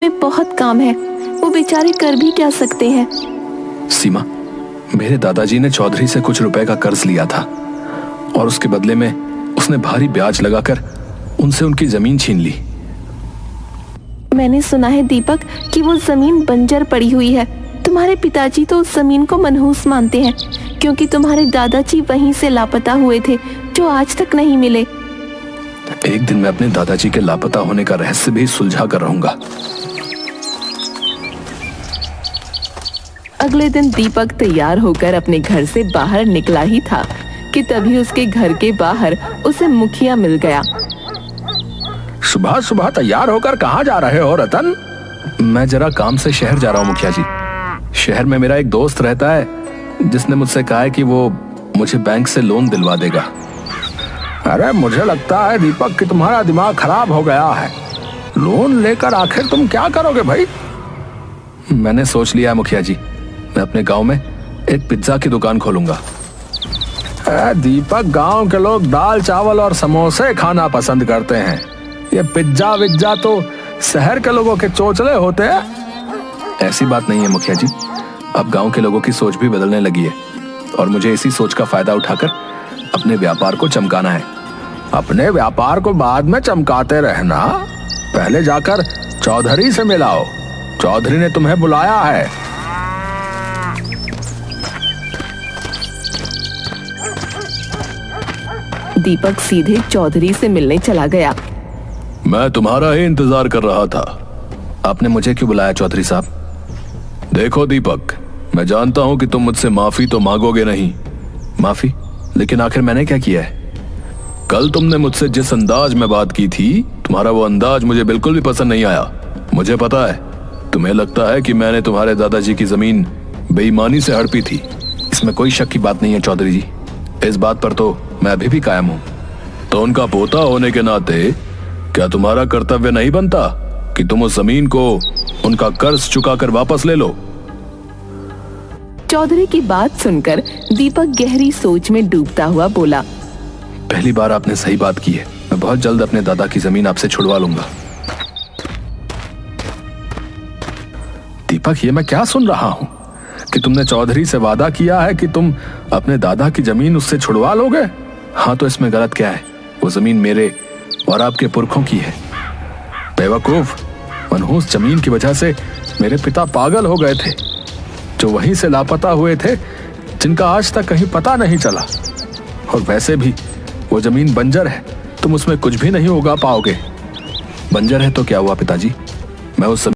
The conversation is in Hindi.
में बहुत काम है, वो बेचारे कर भी क्या सकते हैं। सीमा, मेरे दादाजी ने चौधरी से कुछ रुपए का कर्ज लिया था और उसके बदले में उसने भारी ब्याज लगाकर उनसे उनकी जमीन छीन ली। मैंने सुना है दीपक कि वो जमीन बंजर पड़ी हुई है। तुम्हारे पिताजी तो उस जमीन को मनहूस मानते हैं क्योंकि तुम्हारे दादाजी वहीं से लापता हुए थे, जो आज तक नहीं मिले। एक दिन मैं अपने दादाजी के लापता होने का रहस्य भी सुलझा कर रहूंगा। अगले दिन दीपक तैयार होकर अपने घर से बाहर निकला ही था कि तभी उसके घर के बाहर उसे मुखिया मिल गया। सुबह सुबह तैयार होकर कहाँ जा रहे हो रतन? मैं जरा काम से शहर जा रहा हूँ मुखिया जी। शहर में मेरा एक दोस्त रहता है जिसने मुझसे कहा है कि वो मुझे बैंक से लोन दिलवा देगा। अरे मुझे लगता है दीपक कि तुम्हारा दिमाग खराब हो गया है। लोन लेकर आखिर तुम क्या करोगे भाई? मैंने सोच लिया है मुखिया जी, मैं अपने गांव में एक पिज्जा की दुकान खोलूंगा। दीपक, गांव के लोग दाल चावल और समोसे खाना पसंद करते हैं। ये पिज्जा विज्जा तो शहर के लोगों के चोचले होते हैं। ऐसी बात नहीं है मुखिया जी, अब गांव के लोगों की सोच भी बदलने लगी है और मुझे इसी सोच का फायदा उठाकर अपने व्यापार को चमकाना है। अपने व्यापार को बाद में चमकाते रहना, पहले जाकर चौधरी से मिलाओ। चौधरी ने तुम्हें बुलाया है। दीपक सीधे चौधरी से मिलने चला गया। मैं तुम्हारा ही इंतजार कर रहा था। आपने मुझे क्यों बुलाया चौधरी साहब? देखो दीपक, मैं जानता हूं कि तुम मुझसे माफी तो मांगोगे नहीं। माफी? लेकिन आखिर मैंने क्या किया है? कल तुमने मुझसे जिस अंदाज में बात की थी, तुम्हारा वो अंदाज मुझे बिल्कुल भी पसंद नहीं आया। मुझे पता है, तुम्हें लगता है कि मैंने तुम्हारे दादाजी की जमीन बेईमानी से हड़पी थी। इसमें कोई शक की बात नहीं है चौधरी जी, इस बात पर तो मैं अभी भी कायम हूं। तो उनका पोता होने के नाते क्या तुम्हारा कर्तव्य नहीं बनता कि तुम उस जमीन को उनका कर्ज चुकाकर वापस ले लो? चौधरी की बात सुनकर दीपक गहरी सोच में डूबता हुआ बोला, पहली बार आपने सही बात की है। मैं बहुत जल्द अपने दादा की जमीन आपसे छुड़वा लूंगा। दीपक, ये मैं क्या सुन रहा हूं कि तुमने चौधरी से वादा किया है कि तुम अपने दादा की जमीन उससे छुड़वा लोगे? हाँ, तो इसमें गलत क्या है? वो जमीन मेरे और आपके पुरखों की है। बेवकूफ, मनहूस जमीन की वजह से मेरे पिता पागल हो गए थे, जो वहीं से लापता हुए थे, जिनका आज तक कहीं पता नहीं चला। और वैसे भी वो जमीन बंजर है, तुम उसमें कुछ भी नहीं उगा पाओगे। बंजर है तो क्या हुआ पिताजी? मैं उस